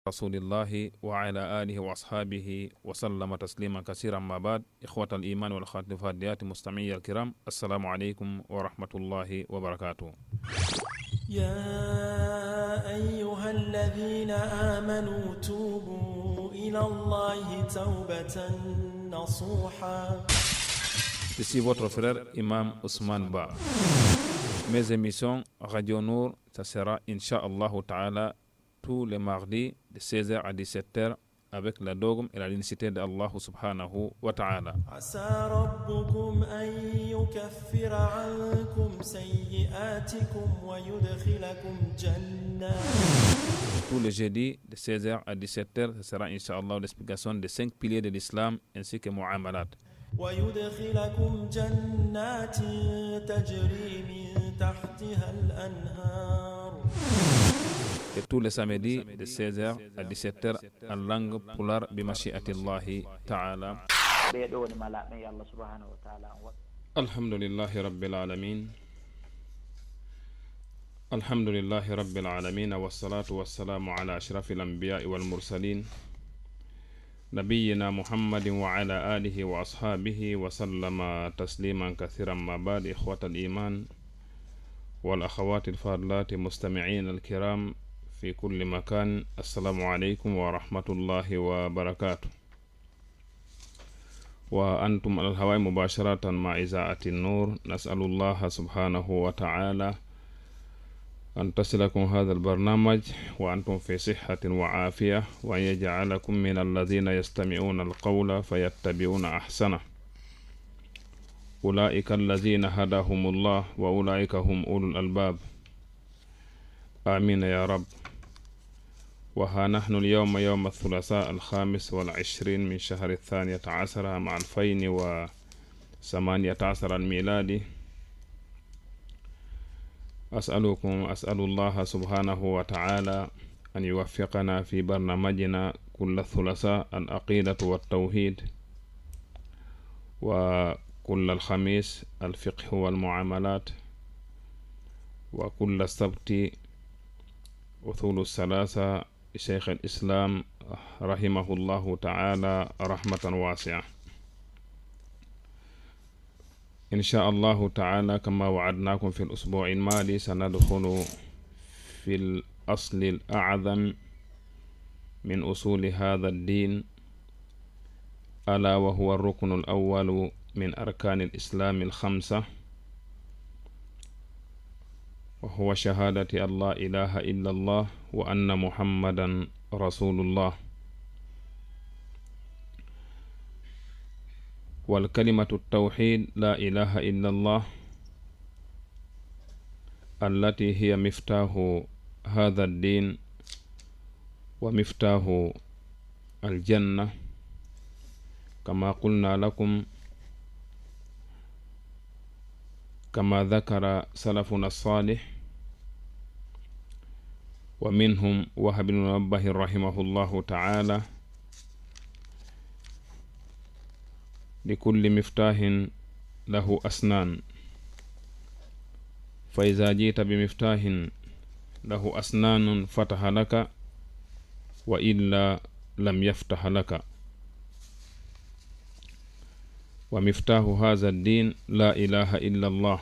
رسول الله وعلى آله وأصحابه وسلم تسليما كثيرا. ما بعد، إخوة الإيمان والخاتفات مستمعي الكرام، السلام عليكم ورحمة الله وبركاته. يا أيها الذين آمنوا توبوا إلى الله توبة نصوحا. Ici votre frère Imam Ousmane Ba. Mes émissions Radio Nour, ça sera Inch'Allah Ta'ala tous les mardis de 16h à 17h avec la dogme et la linicité d'Allah Subhanahu wa Ta'ala. عسى ربكم أن يكفر عنكم سيئاتكم ويدخلكم جنات. Tous les jeudis de 16h à 17h, ce sera Inch'Allah l'explication des 5 piliers de l'islam ainsi que Mu'amalat. ويدخلكم جنات تجري من تحتها الأنهار. Et tous les samedis de 16h à 17h en langue polar bimashi'atillahi ta'ala. Alhamdulillahi rabbil alamin. Alhamdulillahi rabbil alamin wa salatu wa salamu ala ashrafil anbiya'i wal mursalin. نبينا محمد وعلى آله وأصحابه وسلم تسليما كثيرا. ما بعد، إخوة الإيمان والأخوات الفاضلات مستمعين الكرام في كل مكان، السلام عليكم ورحمة الله وبركاته. وأنتم على الهواء مباشرة مع إذاعة النور. نسأل الله سبحانه وتعالى أن تصلكم هذا البرنامج وأنتم في صحة وعافية، وأن يجعلكم من الذين يستمعون القول فيتبعون أحسنه. أولئك الذين هداهم الله وأولئك هم أولو الألباب. آمين يا رب. وها نحن اليوم يوم الثلاثاء 25 من شهر 12 مع 2018 الميلادي. أسأل الله سبحانه وتعالى أن يوفقنا في برنامجنا كل الثلاثاء العقيدة والتوحيد، وكل الخميس الفقه والمعاملات، وكل السبت أصول الثلاثة شيخ الإسلام رحمه الله تعالى رحمة واسعة. إن شاء الله تعالى كما وعدناكم في الأسبوع الماضي سندخل في الأصل الأعظم من أصول هذا الدين، ألا وهو الركن الأول من أركان الإسلام الخمسة، وهو شهادة أن لا إله إلا الله وأن محمدا رسول الله. والكلمة التوحيد لا إله إلا الله التي هي مفتاح هذا الدين ومفتاح الجنة، كما قلنا لكم، كما ذكر سلفنا الصالح ومنهم وهب بن منبه رحمه الله تعالى: لكل مفتاح له أسنان، فإذا جئت بمفتاح له أسنان فتح لك، وإلا لم يفتح لك. ومفتاح هذا الدين لا إله إلا الله.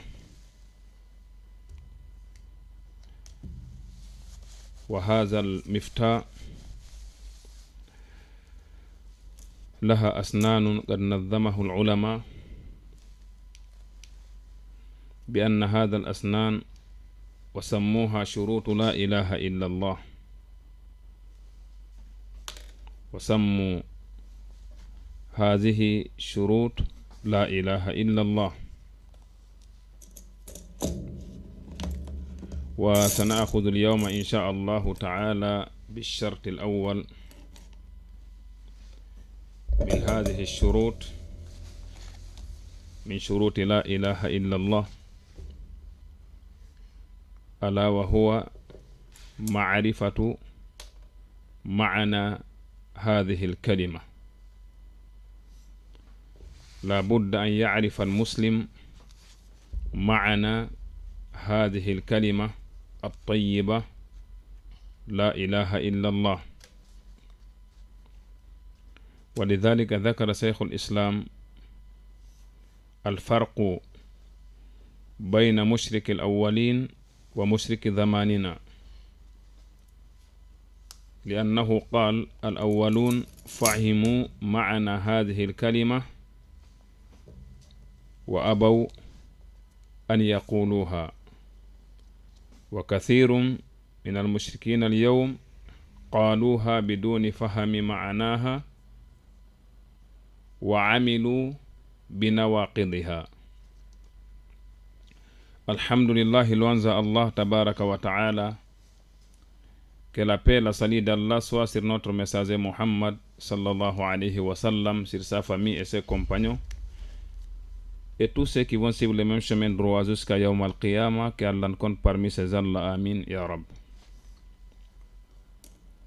وهذا المفتاح لها أسنان قد نظمه العلماء بأن هذا الأسنان وسموها شروط لا إله إلا الله، وسموا هذه شروط لا إله إلا الله. وسنأخذ اليوم إن شاء الله تعالى بالشرط الأول من هذه الشروط، من شروط لا إله إلا الله، ألا وهو معرفة معنى هذه الكلمة. لا بد أن يعرف المسلم معنى هذه الكلمة الطيبة لا إله إلا الله. ولذلك ذكر شيخ الإسلام الفرق بين مشرك الأولين ومشرك زماننا، لأنه قال الأولون فهموا معنى هذه الكلمة وأبوا أن يقولوها، وكثير من المشركين اليوم قالوها بدون فهم معناها وعملوا بنواقضها. Alhamdulillah, louange à Allah tabaraka wa ta'ala, que la paix et la salut d'Allah soient sur notre messager Muhammad sallallahu alayhi wa sallam, sur sa famille et ses compagnons, et tous ceux qui vont suivre le même chemin droit jusqu'à Yawm al-Qiyamah, qu'Allah compte parmi ses Allah, amin, ya Rab.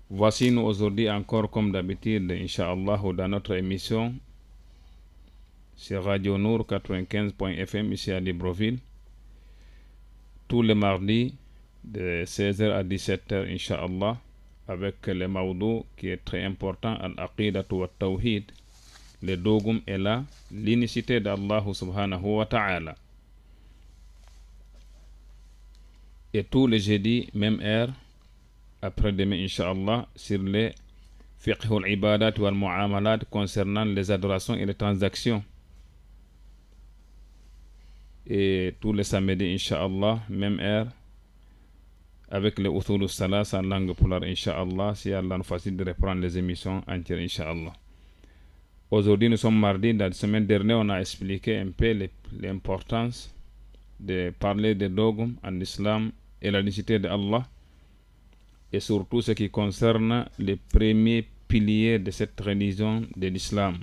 Voici nous aujourd'hui encore comme d'habitude, Inch'Allah, dans notre émission sur Radio Nour 95.fm ici à Libreville, tous les mardis de 16h à 17h, Inch'Allah, avec le maudou qui est très important, Al-Aqidatu wa Tawhid, le dogum est là, l'unicité d'Allah subhanahu wa ta'ala. Et tous les jeudis, même heure, après-demain, Inch'Allah, sur les fiqh al-ibadat wal mu'amalat concernant les adorations et les transactions. Et tous les samedis, Inch'Allah, même heure, avec le uthul salas en langue pulaar, Inch'Allah, si Allah nous facilite de reprendre les émissions entières, Inch'Allah. Aujourd'hui, nous sommes mardi. La semaine dernière, on a expliqué un peu l'importance de parler des dogmes en islam et la unicité d'Allah, et surtout ce qui concerne les premiers piliers de cette religion de l'islam.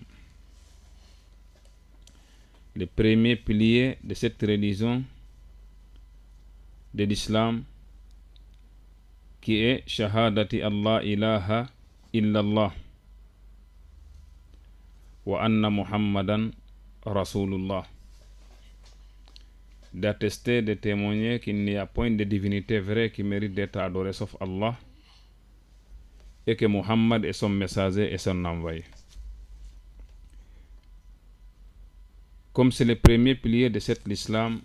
Les premiers piliers de cette religion de l'islam, qui est Shahadati Allah ilaha illallah wa anna Muhammadan Rasulullah, d'attester, de témoigner qu'il n'y a point de divinité vraie qui mérite d'être adorée sauf Allah, et que Muhammad est son messager et son envoyé. Comme c'est le premier pilier de cet l'islam,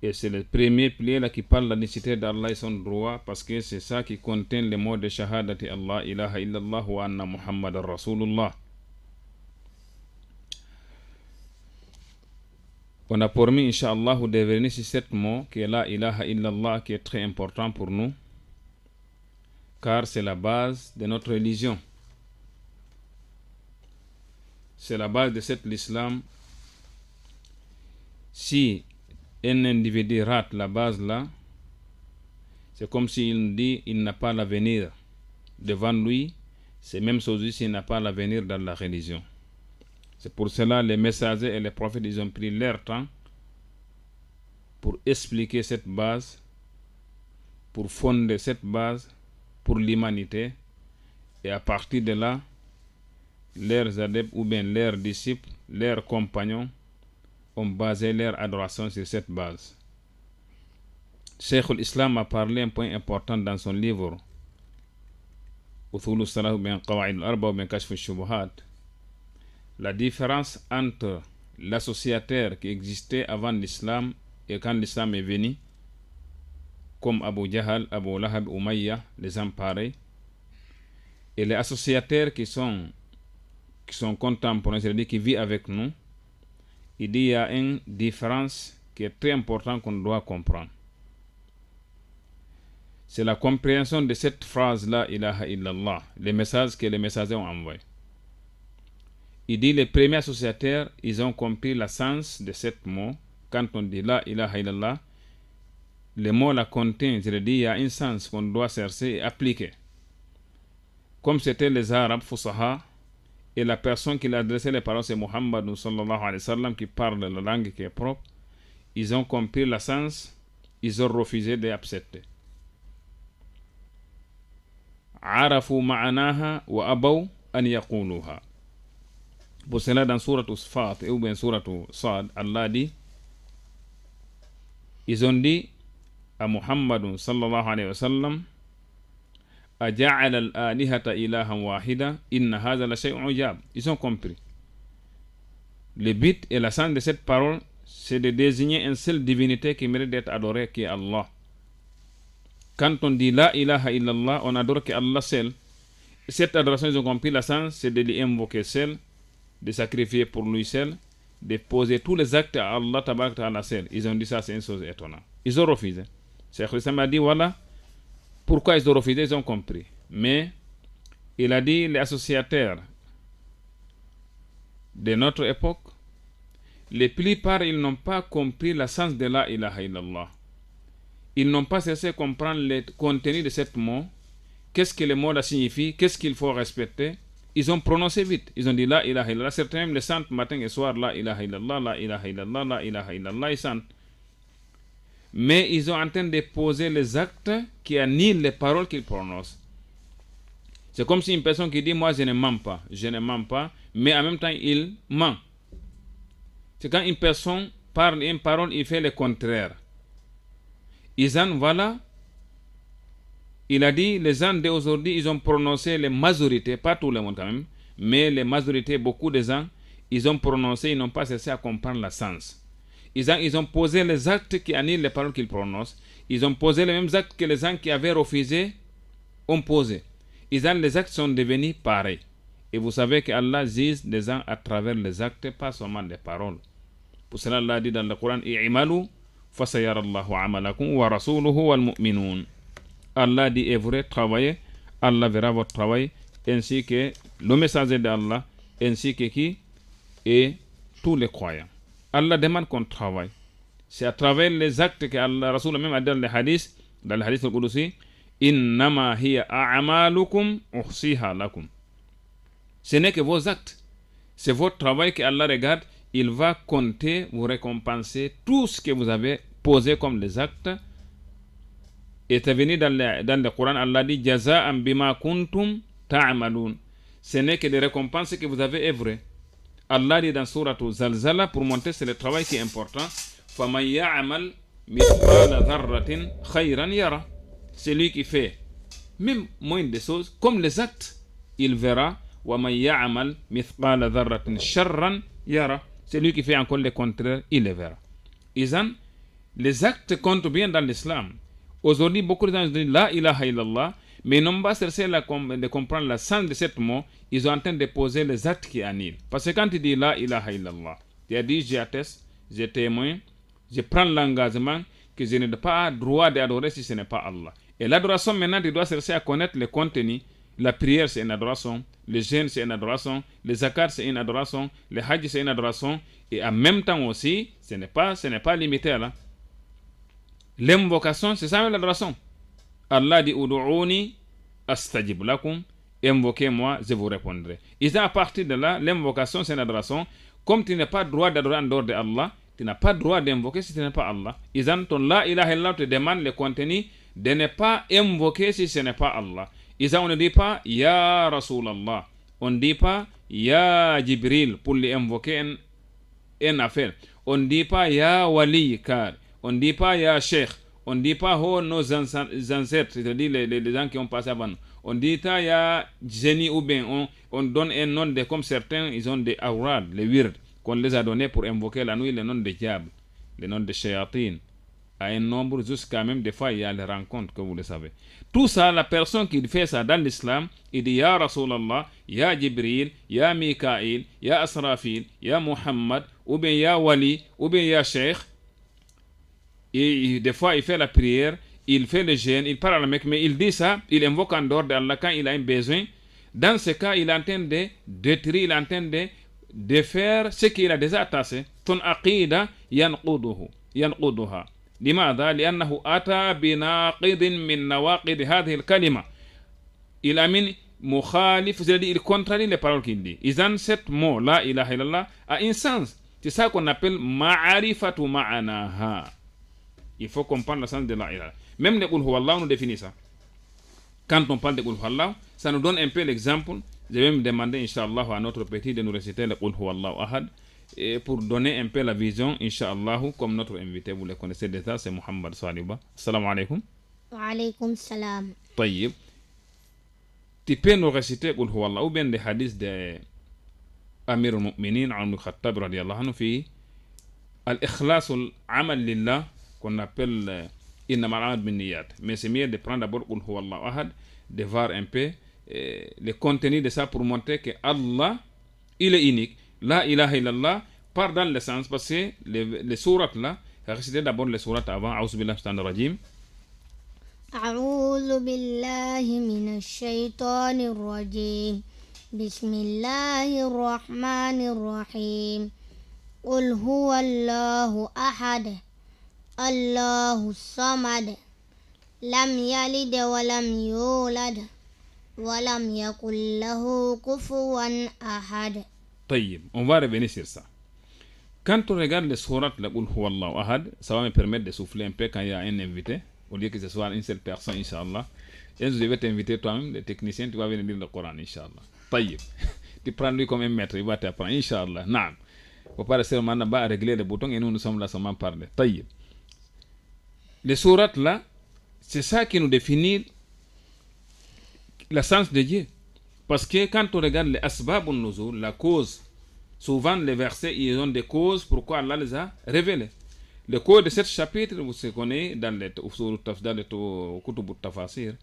et c'est le premier pilier là qui parle de la nécessité d'Allah et son droit, parce que c'est ça qui contient les mots de Shahadati Allah ilaha illallah wa anna Muhammadan Rasulullah. On a promis, Inch'Allah, de revenir sur cet mot qui est la ilaha illallah, qui est très important pour nous, car c'est la base de notre religion. C'est la base de cet l'islam. Si un individu rate la base là, c'est comme s'il dit il n'a pas l'avenir devant lui. C'est même chose s'il n'a pas l'avenir dans la religion. C'est pour cela les messagers et les prophètes, ils ont pris leur temps pour expliquer cette base, pour fonder cette base pour l'humanité, et à partir de là, leurs adeptes ou bien leurs disciples, leurs compagnons ont basé leur adoration sur cette base. Cheikh al-Islam a parlé un point important dans son livre Uthul Salah ou bien Qawa'id al-Arba ou bien Kashf al-Shubuhat. La différence entre l'associateur qui existait avant l'islam et quand l'islam est venu, comme Abu Jahal, Abu Lahab, Umayya, les emparés, et les associateurs qui sont contemporains, c'est-à-dire qui vivent avec nous, il y a une différence qui est très importante qu'on doit comprendre. C'est la compréhension de cette phrase-là, ilaha illallah, les messages que les messagers ont envoyés. Il dit les premiers associateurs, ils ont compris le sens de ce mot. Quand on dit la ilaha illallah, le mot la contient, je le dis, il y a un sens qu'on doit chercher et appliquer. Comme c'était les Arabes, Fusaha, et la personne qui l'a adressé les paroles, c'est Muhammad sallallahu alayhi wa sallam, qui parle la langue qui est propre, ils ont compris le sens, ils ont refusé d'accepter. Arafu ma'anaha wa abaw an yaquluha. Pour cela, dans Surat Usfat ou bien Surat Sad, Allah dit, ils ont dit à Muhammad sallallahu alayhi wa sallam, Aja'ala al-alihata ilahan wahida, inna hadha la shay'un ujab. Ils ont compris. Le but et la sens de cette parole, c'est de désigner une seule divinité qui mérite d'être adorée, qui est Allah. Quand on dit la ilaha illallah, on adore que Allah seul. Cette adoration, ils ont compris la sens, c'est de lui invoquer seul, de sacrifier pour lui seul, de poser tous les actes à Allah tabarak ta'ala seul. Ils ont dit ça, c'est une chose étonnante. Ils ont refusé. Cheikh Islam a dit voilà pourquoi ils ont refusé, ils ont compris. Mais il a dit les associateurs de notre époque, les plupart, ils n'ont pas compris le sens de la ilaha illallah. Ils n'ont pas cessé de comprendre le contenu de ce mot. Qu'est-ce que le mot signifie? Qu'est-ce qu'il faut respecter? Ils ont prononcé vite. Ils ont dit la ilaha illallah. Certains même le sentent matin et soir. La ilaha illallah, la ilaha illallah, la ilaha illallah. Ils sentent. Mais ils sont en train de poser les actes qui annihilent les paroles qu'ils prononcent. C'est comme si une personne qui dit moi je ne mens pas. Je ne mens pas. Mais en même temps il ment. C'est quand une personne parle une parole, il fait le contraire. Ils voilà. Il a dit, les gens d'aujourd'hui, ils ont prononcé les majorités, pas tout le monde quand même, mais les majorités, beaucoup de gens, ils ont prononcé, ils n'ont pas cessé à comprendre le sens. Ils ont posé les actes qui annihilent les paroles qu'ils prononcent. Ils ont posé les mêmes actes que les gens qui avaient refusé ont posé. Les actes sont devenus pareils. Et vous savez qu'Allah juge les gens à travers les actes, pas seulement les paroles. Pour cela, Allah dit dans le Coran, I'malu, fasayarallahu amalakum wa rasuluhu wal mu'minun. Allah dit, et vous travaillez, Allah verra votre travail, ainsi que le messager d'Allah, ainsi que qui? Et tous les croyants. Allah demande qu'on travaille. C'est à travers les actes que Allah, Rasul même a dit dans le hadith al-Qudusi, Innama hiya a'malukum uhsiha lakum. Ce n'est que vos actes. C'est votre travail que Allah regarde. Il va compter, vous récompenser tout ce que vous avez posé comme les actes. Et c'est venu dans le Coran, Allah dit Jaza'an bima kuntum ta'amalun. Ce n'est que des récompenses que vous avez œuvrées. Allah dit dans Surah Zalzala, pour montrer c'est le travail qui est important, فَمَنْ يَعْمَلْ مِثْقَالَ ذَرَّةٍ خَيْرًا يَرَى. Celui qui fait même moins de choses, comme les actes, il verra. وَمَنْ يَعْمَلْ مِثْقَالَ ذَرَّةٍ شَرًّا يَرَى. Celui qui fait encore le contraire, il le verra. Les actes comptent bien dans l'islam. Aujourd'hui, beaucoup de gens disent la ilaha illallah, mais ils n'ont pas cherché de comprendre le sens de ce mot. Ils sont en train de poser les actes qui annihilent. Parce que quand tu dis la ilaha illallah, tu as dit j'atteste, je témoigne, je prends l'engagement que je n'ai pas droit d'adorer si ce n'est pas Allah. Et l'adoration, maintenant, tu dois chercher à connaître le contenu. La prière, c'est une adoration. Le jeûne, c'est une adoration. Le zakat, c'est une adoration. Le hajj, c'est une adoration. Et en même temps aussi, ce n'est pas limité à là. L'invocation, c'est ça même l'adoration. Allah dit Udu'uni astajib lakum. Invoquez-moi, je vous répondrai. Et à partir de là, l'invocation, c'est une adoration. Comme tu n'as pas le droit d'adorer en dehors de Allah, tu n'as pas le droit d'invoquer si ce n'est pas Allah. Ton la ilaha illallah te demande le contenu de ne pas invoquer si ce n'est pas Allah. On ne dit pas Ya Rasulallah. On ne dit pas Ya Jibril pour lui invoquer une affaire. On ne dit pas Ya Wali car. On ne dit pas Ya Sheikh. On ne dit pas oh nos ancêtres, c'est-à-dire les gens qui ont passé avant. On dit pas Ya Génie ou bien on donne un nom de comme certains, ils ont des awrad, les wird, qu'on les a donnés pour invoquer la nuit, le nom de diable, le nom de shayatin. À un nombre jusqu'à même des fois il y a les rencontres que vous le savez. Tout ça, la personne qui fait ça dans l'islam, il dit Ya Rasulallah, Ya Jibril, Ya Mikaïl, Ya Asrafil, Ya Muhammad, ou bien Ya Wali, ou bien Ya Sheikh. Et des fois il fait la prière, il fait le jeûne, il parle à la Mecque, mais il dit ça, il invoque en dehors d'Allah quand il a un besoin. Dans ce cas, il est en train de détruire, il est en train de faire ce qu'il a déjà attaché. Ton aqida yanquduha. لماذا؟ لأنه أتى بناقض من نواقض هذه الكلمة. Il a mis مخالف, c'est-à-dire il contrarie les paroles qu'il dit. Cet mot, la ilaha illallah, a un sens. C'est ça qu'on appelle ma'arifatu ma'anaha. Il faut comprendre le sens de la ilaha. Même le Qul Huwallah nous définit ça. Quand on parle de Qul Huwallah, ça nous donne un peu l'exemple. Je vais me demander, Inch'Allah, à notre petit de nous réciter le Qul Huwallah ahad. Et pour donner un peu la vision, Inch'Allah, comme notre invité, vous le connaissez déjà, c'est Mohamed Saliba. Assalamu alaikum. Wa alaikum salam. Tayyib. tu peux nous réciter Qul Huwallah, ou bien des hadiths de Amir al-Mu'minin, Umar ibn Khattab radiyallahu anhu, fi al-ikhlas al-amal lillah, qu'on appelle innama al-amal bin niyat. Mais c'est mieux de prendre d'abord Qul Huwallahu ahad, de voir un peu le contenu de ça pour montrer que Allah, il est unique. La ilaha illallah part dans le sens, parce que les sourates là, réciter d'abord les sourates avant. A'udhu billahi minash shaitanir rajim. أعوذ بالله من الشيطان الرجيم بسم الله الرحمن الرحيم قل هو الله أحد الله الصمد لم يلد ولم يولد ولم يكن له كفوا أحد. طيب, on va revenir sur ça. Quand on regarde les sourates, la Qul Huwallahu ahad, ça va me permettre de souffler un peu quand il y a un invité. Au lieu que ce soit une seule personne, Inch'Allah. Et je vais t'inviter toi-même, le technicien, tu vas venir lire le Coran, Inch'Allah. Taïb. Tu prends lui comme un maître, il va t'apprendre, Inch'Allah. Naam. Faut pas rester maintenant à régler les boutons et nous sommes là seulement parler. Taïb. Les sourates là, c'est ça qui nous définit l'essence de Dieu. Parce que quand on regarde les asbab al-nuzul, la cause, souvent les versets, ils ont des causes pourquoi Allah les a révélés. Le code de ce chapitre, vous connaissez dans le Kutub al-Tafasir,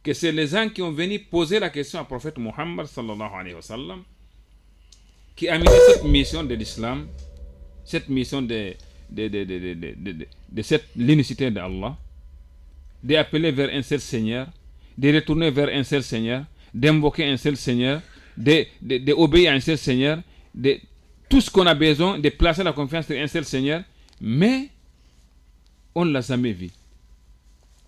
que c'est les gens qui ont venu poser la question au prophète Muhammad sallallahu alayhi wa sallam, qui a mené cette mission de l'islam, cette mission de cette l'unicité d'Allah, d'appeler vers un seul Seigneur, de retourner vers un seul Seigneur, d'invoquer un seul Seigneur, d'obéir à un seul Seigneur, de tout ce qu'on a besoin, de placer la confiance sur un seul Seigneur. Mais on ne l'a jamais vu.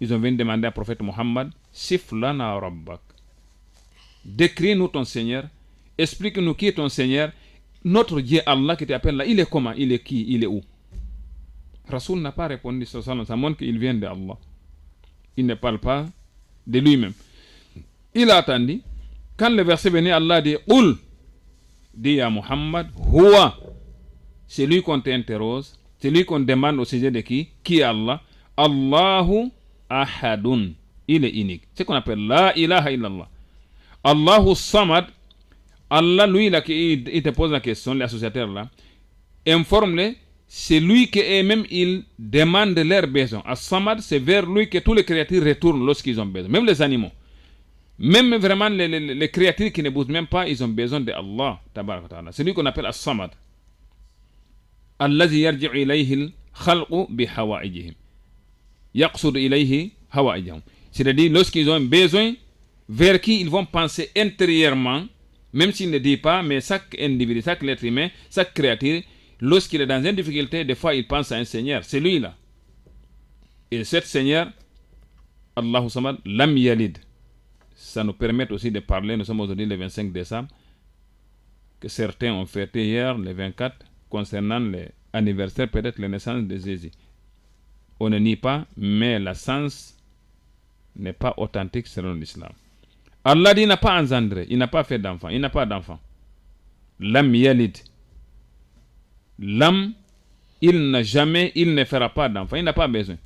Ils ont venu demander au prophète Muhammad, Sif lana rabbak. Décris-nous ton Seigneur. Explique-nous qui est ton Seigneur. Notre Dieu Allah qui t'appelle là, il est comment? Il est qui? Il est où? Rasoul n'a pas répondu sur ça. Ça montre qu'il vient d'Allah. Il ne parle pas de lui-même. Il a attendu. Quand le verset venait, Allah dit, Qul, dit à Muhammad, Huwa. C'est lui qu'on t'interroge. C'est lui qu'on demande au sujet de qui? Qui est Allah? Allahu ahadun. Il est unique. C'est ce qu'on appelle la ilaha illallah. Allahu samad. Allah, lui, là, il te pose la question, l'associateur là. Informe-les. C'est lui qui eux-mêmes, il demande leurs besoins. As-samad, c'est vers lui que tous les créatures retournent lorsqu'ils ont besoin. Même les animaux. Même vraiment les créatures qui ne bougent même pas, ils ont besoin de Allah. C'est lui qu'on appelle As-samad. الذي يرجع إليه الخلق بحوائجهم يقصد إليه حوائجهم. C'est-à-dire lorsqu'ils ont un besoin vers qui ils vont penser intérieurement, même s'ils ne disent pas, mais chaque individu, chaque être humain, chaque créature, lorsqu'il est dans une difficulté, des fois il pense à un Seigneur, c'est lui là. Et cet Seigneur, Allahu Samad, Lam Yalid. Ça nous permet aussi de parler, nous sommes aujourd'hui le 25 décembre, que certains ont fêté hier, le 24, concernant l'anniversaire, peut-être la naissance de Jésus. On ne nie pas, mais la science n'est pas authentique selon l'islam. Allah dit, il n'a pas engendré, il n'a pas fait d'enfant, il n'a pas d'enfant. Lam yalid. Lam, il n'a jamais, il ne fera pas d'enfant, il n'a pas besoin.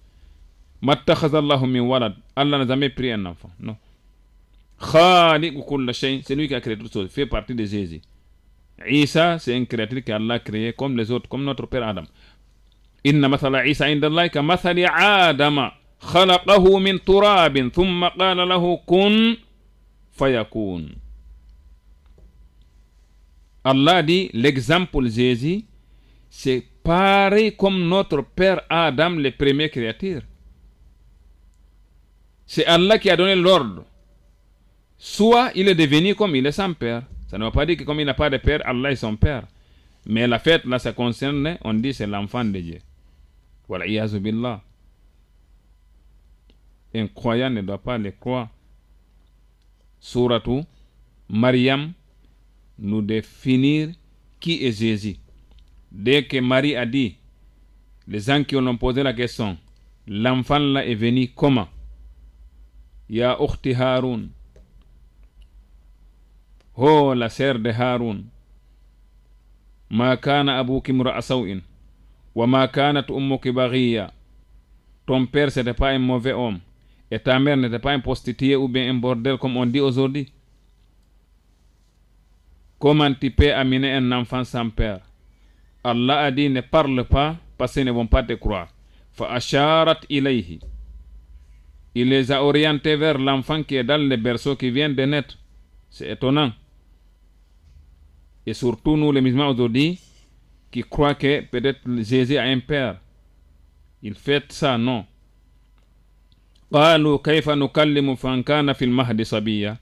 Mattakhazallahu min walad. Allah n'a jamais pris un enfant, non. Khaliqu kulla shay, c'est lui qui a créé toutes choses, fait partie de Jésus. Isa, c'est une créature qu'Allah a créée comme les autres, comme notre père Adam. Inna mathala Isa indallahi ka mathali Adama khalaqahu min turabin thumma qala lahu kun fayakun. Allah dit l'exemple de Jésus, c'est pareil comme notre père Adam, les premières créatures. C'est Allah qui a donné l'ordre. Soit il est devenu comme il est sans père. Ça ne veut pas dire que comme il n'a pas de père, Allah est son père. Mais la fête, là, ça concerne, on dit, c'est l'enfant de Dieu. Voilà, iyazu billah. Un croyant ne doit pas le croire. Suratu Maryam nous définir qui est Jésus. Dès que Marie a dit, les gens qui ont posé la question, l'enfant là est venu comment? Ya ukhti Haroun. Oh, la sœur de Haroun. Ma kana abuki mra'a sawin. Wa ma kanat ummuki baghiya. Ton père, c'était pas un mauvais homme. et ta mère n'était pas un prostituée ou bien un bordel comme on dit aujourd'hui, comment tu peux amener un enfant sans père? Allah a dit ne parle pas parce qu'ils ne vont pas te croire. Fa'asharat ilayhi. Il les a orientés vers l'enfant qui est dans le berceau qui vient de naître. C'est étonnant. Et surtout nous les musulmans aujourd'hui qui croient que peut-être Jésus a un père. Il fait ça, non. قالوا كيف نكلم من كان في المهد صبيا.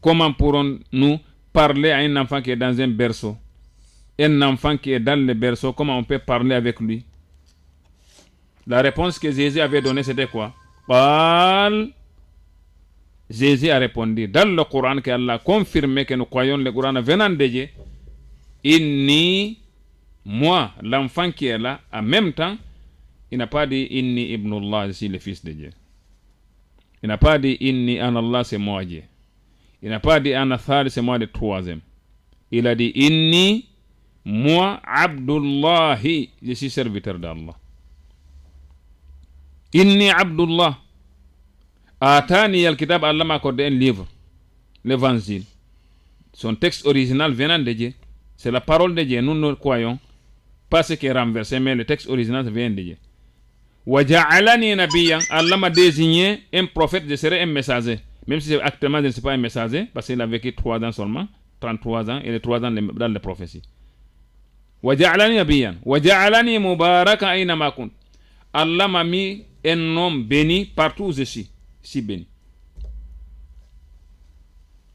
Comment pourrons-nous parler à un enfant qui est dans un berceau? Un enfant qui est dans le berceau, comment on peut parler avec lui? La réponse que Jésus avait donnée, c'était quoi? Jésus a répondu dans le Coran que Allah a confirmé que nous croyons le Coran venant de Dieu. Inni, moi, l'enfant qui est là, en même temps, il n'a pas dit Inni ibnullah, je suis le fils de Dieu. Il n'a pas dit Inni anallah, c'est moi Dieu. Il n'a pas dit Anathal, c'est moi le troisième. Il a dit Inni, moi, Abdullahi, je suis serviteur d'Allah. Inni Abdullah. Atani al-Kitab, Allah m'a accordé un livre, l'évangile. Son texte original venant de Dieu. C'est la parole de Dieu, nous nous croyons. Pas ce qui est renversé, mais le texte original vient de Dieu. Waja'alani nabiyyan, Allah m'a désigné un prophète, je serai un messager. Même si actuellement je ne suis pas un messager, parce qu'il a vécu 3 ans seulement, 33 ans, et les 3 ans dans les prophéties. Waja'alani nabiyyan, waja'alani mubaraka aina ma kunt. Allah m'a mis un nom béni partout où je suis. Si béni.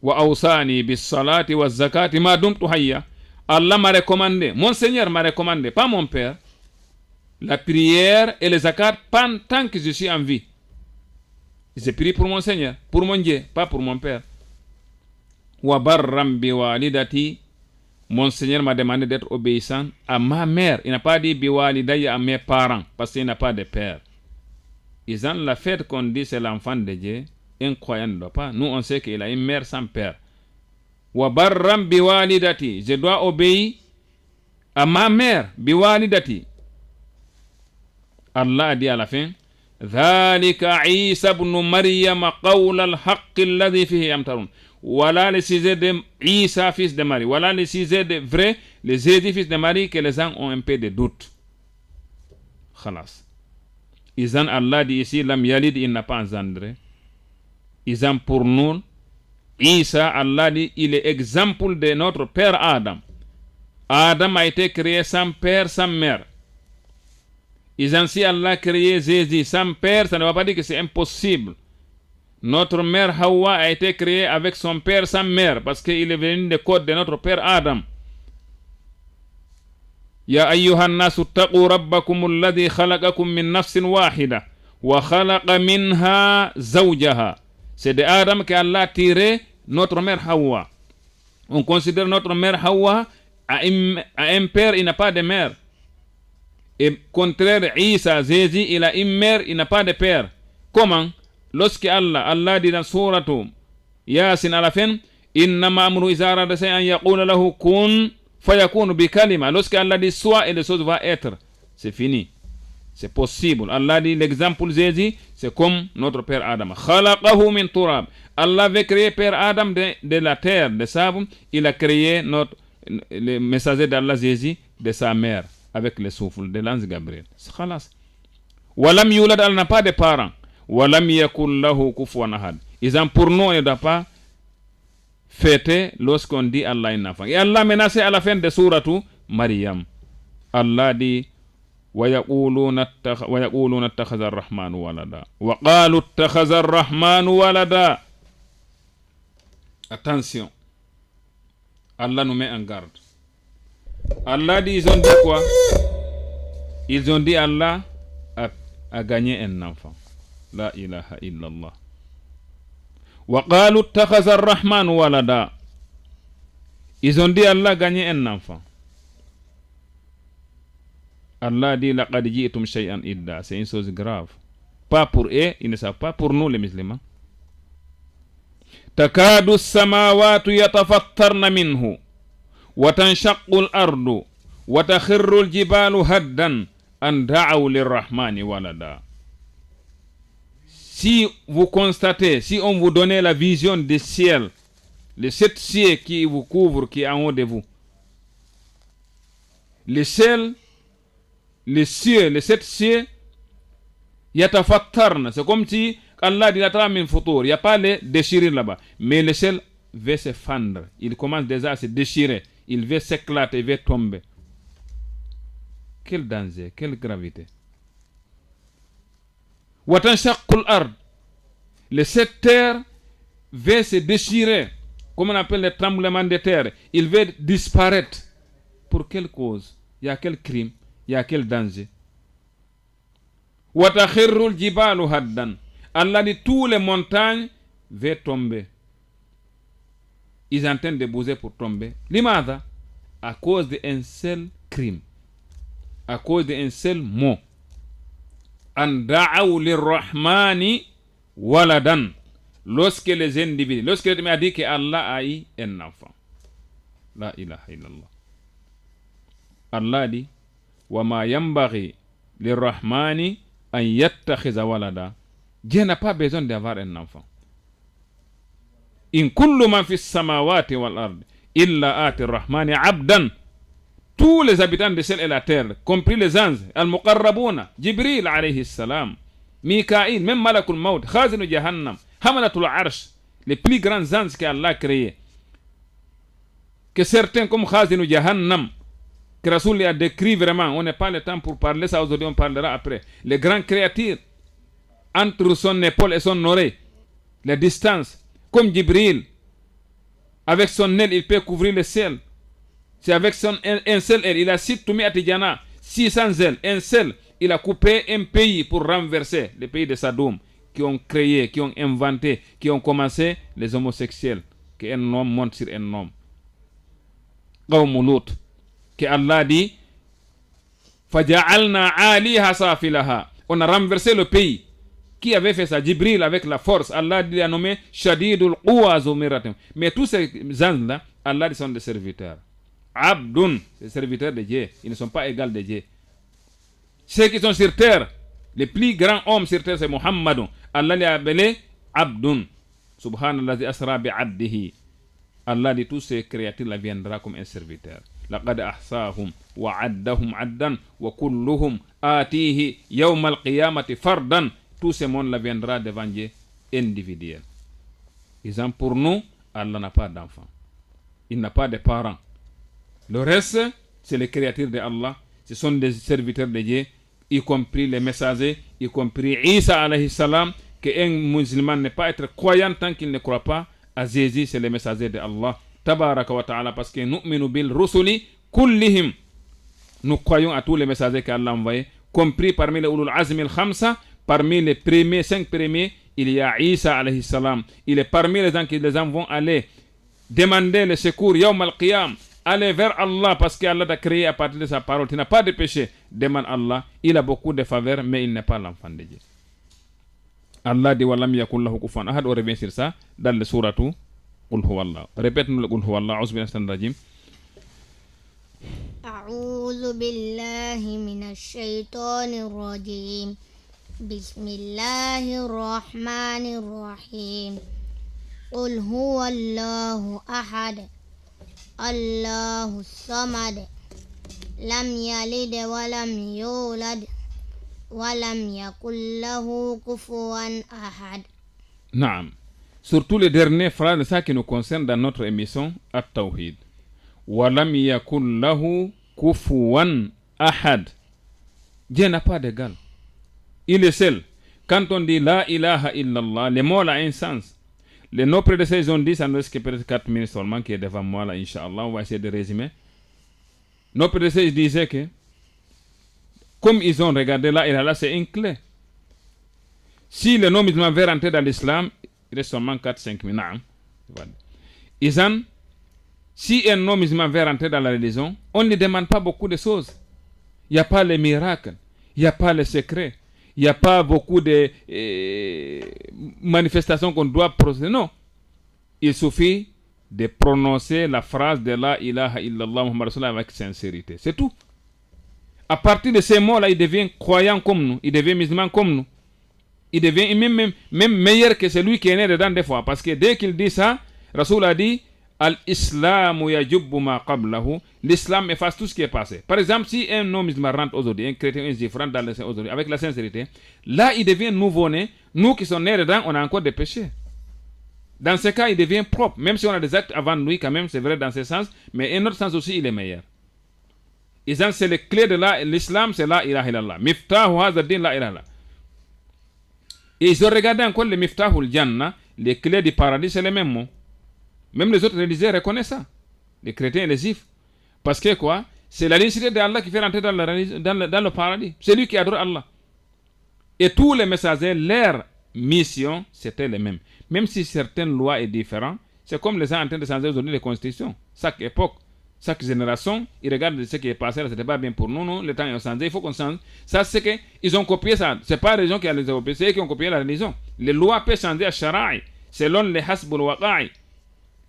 Wa awsani bis salati wa zakati ma dumtu hayya. Allah m'a recommandé, mon Seigneur m'a recommandé, pas mon père, la prière et les zakat tant que je suis en vie. Je prie pour mon Seigneur, pour mon Dieu, pas pour mon père. Wa barram bi walidati. Mon Seigneur m'a demandé d'être obéissant à ma mère. Il n'a pas dit bi walidaya à mes parents, parce qu'il n'a pas de père. Ils ont la fête qu'on dit c'est l'enfant de Dieu. Un croyant ne doit pas. Nous on sait qu'il a une mère sans père. Wa barram bi walidati. Je dois obéir à ma mère, bi walidati. Allah a dit à la fin, ذلك عيسى بن مريم قول الحق الذي فيه يمترون. Voilà le sujet de Isa, fils de Marie. Voilà le sujet de vrai, le Jésus, fils de Marie, que les gens ont un peu de doute. Khalas. Ils ont Allah dit ici, Lam Yalid, il n'a pas engendré. Ils ont pour nous, Isa, Allah dit, il est exemple de notre père Adam. Adam a été créé sans père, sans mère. Ils ont si Allah créé Jésus sans père, ça ne va pas dire que c'est impossible. Notre mère Hawa a été créée avec son père sans mère, parce qu'il est venu des codes de notre père Adam. Ya ayyuhan nasu taqu rabbakum alladhi khalaqakum min nafsin wahida wa khalaqa minha zawjaha. C'est de Adam que Allah a tiré notre mère Hawa. On considère notre mère Hawa a un père, il n'a pas de mère. Et contraire, Isa, Jésus, il a une mère, il n'a pas de père. Comment? Lorsque Allah dit dans Suratu Yasin à la fin, Innama amru iza arada shay'an yaqulu lahu kun fayakunu bi kalima. Lorsque Allah dit soit et les choses vont être, c'est fini. C'est possible. Allah dit l'exemple Jésus, c'est comme notre père Adam. Khalaqahu min turab. Allah avait créé père Adam de la terre, de sable. Il a créé le messager d'Allah Jésus de sa mère avec le souffle de l'ange Gabriel. C'est khalas. Walam yulad, Allah n'a pas de parents. Walam yakul lahu kufuwan ahad. Ils ont pour nous, on ne doit pas fêter lorsqu'on dit Allah est un enfant. Et Allah menaçait à la fin de Suratu Maryam. Allah dit ويقولون اتخذ الرحمن ولدا وقالوا اتخذ الرحمن ولدا. Attention, Allah nous met en garde. Allah dit, ils ont dit quoi? Ils ont dit Allah a gagné un enfant. La ilaha illallah. وقالوا اتخذ الرحمن ولدا. Ils ont dit Allah a gagné un enfant. Allah dit laqad ji'tum shay'an idda. C'est une chose grave. Pas pour eux, ils ne savent pas, pour nous les musulmans. Takadu as-samawati yatafattarna minhu wa tanshaqqu al-ardu wa takhirru al-jibalu haddan an da'u lir-rahmani walada. Si vous constatez, si on vous donnait la vision des ciels, les 7 cieux qui vous couvrent, qui est en haut de vous, les cieux, les 7 cieux, yatafattarna, c'est comme si Allah dit la min futur, il n'y a pas les déchirer là-bas, mais le ciel veut se fendre, il commence déjà à se déchirer, il veut s'éclater, il veut tomber. Quel danger, quelle gravité. Watanshaqul ard, les 7 terres veulent se déchirer, comme on appelle les tremblements de terre, il veut disparaître. Pour quelle cause? Il y a quel crime? Il y a quel danger? Watakhirrul jibalu haddan, Allah dit tous les montagnes vont tomber. Ils sont en train de bouger pour tomber. Limada? À cause d'un seul crime, à cause d'un seul mot. An da'aw lirrahmani waladan. Lorsque les individus, lorsque l'homme a dit que Allah a eu un enfant. La ilaha illallah. Allah dit wa ma yanbaghi lirrahmani an yattakhiza walada. Dieu n'a pas besoin d'avoir un enfant. In kullu man fi samawati wal ard illa ati rahmani abdan. Tous les habitants de ciel et la terre, compris les anges, al-muqarrabouna, Jibril alayhi salam, Mikaïl, même Malakul Maut, Khazinu Jahannam, Hamalatul Arsh, les plus grands anges qu'Allah a créés, que certains comme Khazinu Jahannam, que Rasoul a décrit vraiment, on n'a pas le temps pour parler ça aujourd'hui, on parlera après. Les grandes créatures, entre son épaule et son oreille, la distance, comme Jibril, avec son aile, il peut couvrir le ciel. C'est avec un seul aile, il a 600 ailes, un seul, il a coupé un pays pour renverser le pays de Sadoum, qui ont créé, qui ont inventé, qui ont commencé les homosexuels, qu'un homme monte sur un homme. Qawmulut, que Allah dit, Faja'alna aliha safilaha. On a renversé le pays. Qui avait fait ça? Jibril avec la force. Allah dit, a nommé Shadidul Quwa Zumiratim. Mais tous ces anges-là, Allah dit sont des serviteurs. Abdun, les serviteurs de Dieu, ils ne sont pas égaux de Dieu. Ceux qui sont sur terre, les plus grands hommes sur terre, c'est Muhammadun. Allah les a appelés Abdun. Subhanallah asra bi abdihi. Allah dit tous ces créatures là viendra comme un serviteur. Laqad ahsahum wa addahum addan wa kulluhum atihi yawm al-qiyamati fardan. Tout ce monde là viendra devant Dieu individuel. Ils ont pour nous, Allah n'a pas d'enfant. Il n'a pas de parents. Le reste, c'est les créatures de Allah. Ce sont des serviteurs de Dieu, y compris les messagers, y compris Isa alayhi salam, qu'un musulman n'est pas être croyant tant qu'il ne croit pas à Jésus, c'est les messagers de Allah. Tabaraka wa ta'ala, parce que nous nu'minu bil rusuli kullihim. Nous croyons à tous les messagers qu'Allah a envoyés, compris parmi les ulul azmi al-khamsa, parmi les premiers, 5 premiers, il y a Isa alayhi salam. Il est parmi les gens qui les gens vont aller demander le secours, yawm al-qiyam. Allez vers Allah parce qu'Allah t'a créé à partir de sa parole. Tu n'as pas de péché. Demande Allah. Il a beaucoup de faveurs, mais il n'est pas l'enfant de Dieu. Allah dit Walam yakun lahu kufuwan ahad. On revient sur ça dans le suratu Qul huwallah. Répète-nous le Qul huwallah. أعوذ بالله من الشيطان الرجيم بسم الله الرحمن الرحيم قل هو الله أحد الله الصمد لم يلد ولم يولد ولم يكن له كفوا أحد. Naam. Surtout les dernières phrases de ça qui nous concerne dans notre émission At-Tawhid. Walam yakun lahu kufuwan ahad. Dieu n'a pas d'égal. Il est seul. Quand on dit la ilaha illallah, le mot a un sens. Nos prédécesseurs ont dit, ça ne reste que peut-être 4 minutes seulement qui est devant moi là, Inch'Allah, on va essayer de résumer. Nos prédécesseurs disaient que, comme ils ont regardé là, et là c'est une clé. Si le non-musulman veut rentrer dans l'islam, il reste seulement 4-5 minutes. Si un non-musulman veut rentrer dans la religion, on ne lui demande pas beaucoup de choses. Il n'y a pas les miracles, il n'y a pas les secrets. Il n'y a pas beaucoup de manifestations qu'on doit procéder. Non. Il suffit de prononcer la phrase de la ilaha illallah Muhammad Rasulullah avec sincérité. C'est tout. À partir de ces mots-là, il devient croyant comme nous. Il devient musulman comme nous. il devient même meilleur que celui qui est né dedans des fois. Parce que dès qu'il dit ça, Rasoul a dit Al-Islamu yajubbu ma qablahu. L'islam efface tout ce qui est passé. Par exemple, si un non-musulman rentre aujourd'hui, un chrétien, un juif rentre dans le aujourd'hui, avec la sincérité, là il devient nouveau-né. Nous qui sommes nés dedans, on a encore des péchés. Dans ce cas, il devient propre. Même si on a des actes avant lui, quand même, c'est vrai dans ce sens, mais un autre sens aussi, il est meilleur. Et ça, c'est les clés de l'islam, c'est la ilaha illallah. Miftahu hadha din la ilaha illallah. Et ils ont regardé encore les miftahul janna, les clés du paradis, c'est les mêmes mots. Même les autres religieux reconnaissent ça, les chrétiens et les juifs. Parce que quoi? C'est la lincité d'Allah qui fait rentrer dans le paradis. C'est lui qui adore Allah. Et tous les messagers, leur mission, c'était les mêmes. Même si certaines lois sont différentes, c'est comme les gens en train de changer aujourd'hui les constitutions. Chaque époque, chaque génération, ils regardent ce qui est passé, c'était pas bien pour nous, non, le temps est changé, il faut qu'on change. Ça, c'est qu'ils ont copié ça. C'est pas la religion qui a les copié, c'est eux qui ont copié la religion. Les lois peuvent changer à Shara'i, selon les hasbul waqa'i.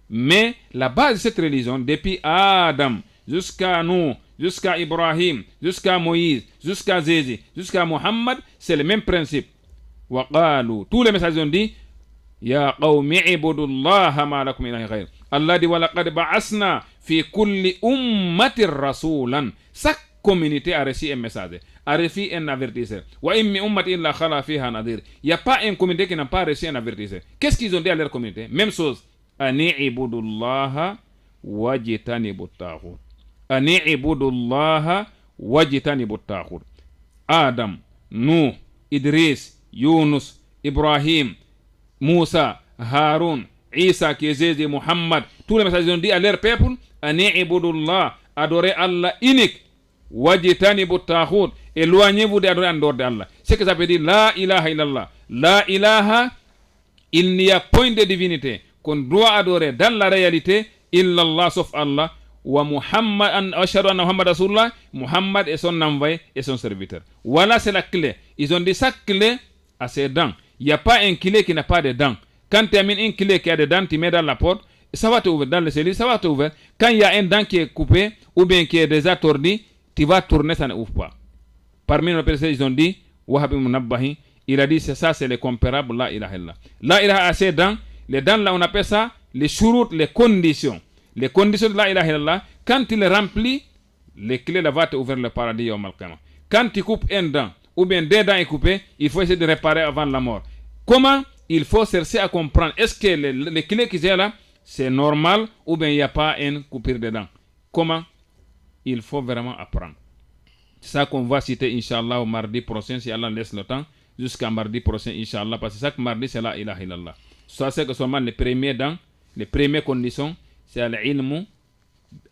Mais la base de cette religion, depuis Adam, jusqu'à nous, jusqu'à Ibrahim, jusqu'à Moïse, jusqu'à Jésus, jusqu'à Muhammad, c'est le même principe. Waqalu. Tous les messages ont dit Ya qawmi ibudullaha ma lakum ilahin ghayr. Allah dit walaqad ba'asna fi kulli ummatin rasulan. Chaque communauté a reçu un message, a reçu un avertisseur. Wa in min ummatin illa khala fiha nadir. Il n'y a pas une communauté qui n'a pas reçu un avertisseur. Qu'est-ce qu'ils ont dit à leur communauté? Même chose. Ani ibudullaha wajtanibut taghut. Ani ibudullaha wajtanibut taghut. Adam, Nuh, Idris, Yunus, Ibrahim, Moussa, Haroun, Isa, qui est Jésus, Muhammad, tous les messages ont dit à leur peuple, Ani ibudullah, adorez Allah unique, wajtanibut taghut, éloignez-vous d'adorer en dehors d'Allah. C'est que ça veut dire la ilaha illallah. La ilaha, il n'y a point de divinité qu'on doit adorer dans la réalité, illallah sauf Allah, wa Muhammad, ashhadu anna Muhammad Rasulullah, Muhammad est son envoyé et son serviteur. Voilà, c'est la clé. Ils ont dit chaque clé a ses dents. Il n'y a pas un clé qui n'a pas de dents. Quand tu amènes une clé qui a des dents, tu mets dans la porte, ça va t'ouvrir. Dans le cellules, ça va t'ouvrir. Quand il y a un dent qui est coupé ou bien qui est déjà tordu, tu vas tourner, ça ne ouvre pas. Parmi nos personnes, ils ont dit, Wahab ibn Nabbahi, il a dit, c'est ça, c'est le comparable, la ilaha illallah. La ilaha a ses dents. Les dents là, on appelle ça les shurut, les conditions. Les conditions de la ilaha illallah, quand tu les remplis, les clés là vont t'ouvrir le paradis au Malkama. Quand tu coupes un dent, ou bien deux dents est coupées, il faut essayer de réparer avant la mort. Comment? Il faut chercher à comprendre. Est-ce que les clés qui sont là, c'est normal, ou bien il n'y a pas une coupure de dents? Comment? Il faut vraiment apprendre. C'est ça qu'on va citer, Inch'Allah, au mardi prochain, si Allah laisse le temps, jusqu'à mardi prochain, Inch'Allah, parce que chaque mardi, c'est la ilaha illallah. Ça, c'est que seulement les premiers dents, les premières conditions, c'est al-ilmu,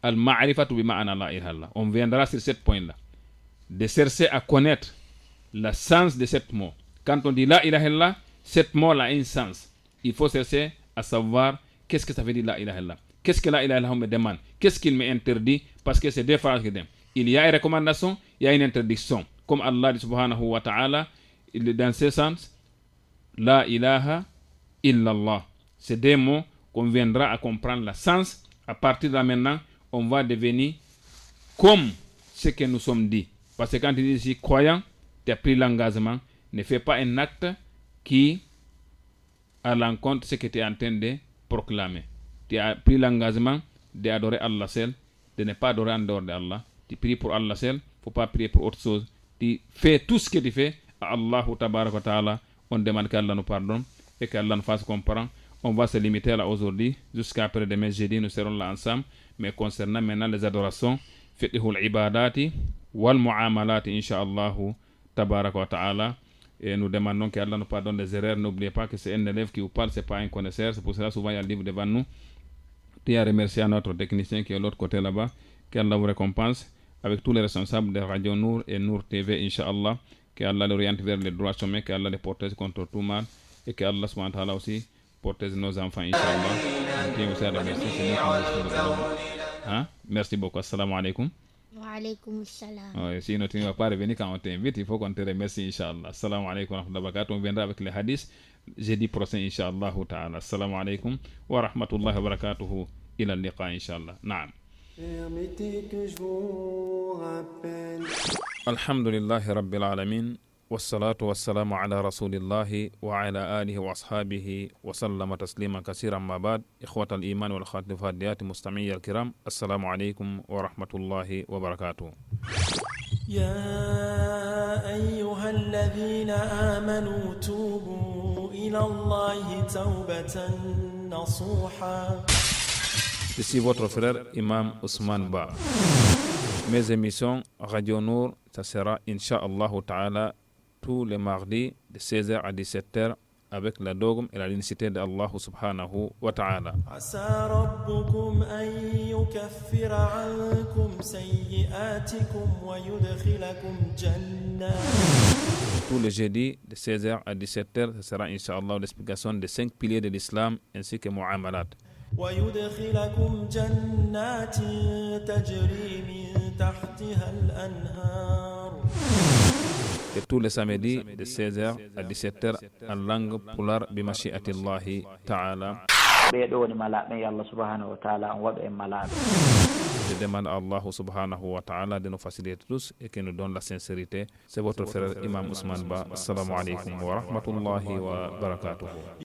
al-ma'rifatu bi ma'ana la ilaha illallah. On viendra sur ce point-là. De chercher à connaître le sens de cette mot. Quand on dit la ilaha illallah, cette mot a un sens. Il faut chercher à savoir qu'est-ce que ça veut dire la ilaha illallah. Qu'est-ce que la ilaha illallah me demande? Qu'est-ce qu'il m'interdit? Parce que c'est deux phrases qui disent. Il y a une recommandation, il y a une interdiction. Comme Allah dit subhanahu wa ta'ala, dans ce sens, la ilaha illallah. C'est des mots qu'on viendra à comprendre le sens. À partir de là maintenant, on va devenir comme ce que nous sommes dit. Parce que quand tu dis ici croyant, tu as pris l'engagement. Ne fais pas un acte qui à l'encontre de ce que tu es en train de proclamer. Tu as pris l'engagement d'adorer Allah seul, de ne pas adorer en dehors d'Allah. Tu pries pour Allah seul, il ne faut pas prier pour autre chose. Tu fais tout ce que tu fais à Allah tabaraka wa ta'ala. On demande qu'Allah nous pardonne et qu'Allah nous fasse comprendre. On va se limiter là aujourd'hui. Jusqu'à après demain jeudi, nous serons là ensemble. Mais concernant maintenant les adorations, fiqhul ibadati wal mu'amalati, incha'Allah tabaraka wa ta'ala. Et nous demandons qu'Allah nous pardonne les erreurs. N'oubliez pas que c'est un élève qui vous parle, ce n'est pas un connaisseur. C'est pour cela souvent il y a le livre devant nous. Et à remercier à notre technicien qui est de l'autre côté là-bas. Qu'Allah vous récompense avec tous les responsables de Radio Nour et Nour TV, incha'Allah. Qu'Allah l'oriente vers le droit chemin, qu'Allah les protège contre tout mal. Et qu'Allah subhanahu wa ta'ala aussi protège nos enfants, incha'Allah. On tient aussi à remercier celui qui nous hein? Merci beaucoup. Assalamu alaikum. Wa alaykum salam. Ouais, sinon tu ne vas pas revenir quand on t'invite, il faut qu'on te remercie, incha'Allah. Assalamu alaikum wa rahmatullahi wa barakatuh. On viendra avec les hadiths jeudi prochain, incha'Allah ta'ala. Assalamu alaikum wa rahmatullahi wa barakatuhu. Ila al-liqa, incha'Allah. Naam. Permettez que je vous rappelle. Alhamdulillahi rabbil alamin. wassalatu wassalamu ala rasulillahi wa ala alihi wa ashabihi wa sallama tasliman kasiran ma ba'd. Ikhwata al-iman wal khatifadiyat mustami'i al-kiram, assalamu alaykum wa rahmatullahi wa barakatuh. يا أيها الذين آمنوا توبوا إلى الله توبة نصوحا. Ici votre frère Imam Ousmane Ba. Mes émissions Radio Nour, ça sera Inch'Allah Ta'ala tous les mardis de 16h à 17h avec la dogme et la l'unicité d'Allah Subhanahu wa Ta'ala. عسى ربكم أن يكفر عنكم سيئاتكم ويدخلكم جنات. Tous les jeudis de 16h à 17h, ce sera Inch'Allah l'explication des 5 piliers de l'islam ainsi que Mu'amalat. ويدخلكم جنات تجري من تحتها الأنهار. Et tous les samedis de 16h à 17h en langue polar bimashi'atillahi ta'ala. Je demande à Allah subhanahu wa ta'ala de nous faciliter tous et qu'il nous donne la sincérité. C'est votre frère Imam Ousmane Ba. Assalamu alaikum wa rahmatullahi wa barakatuh.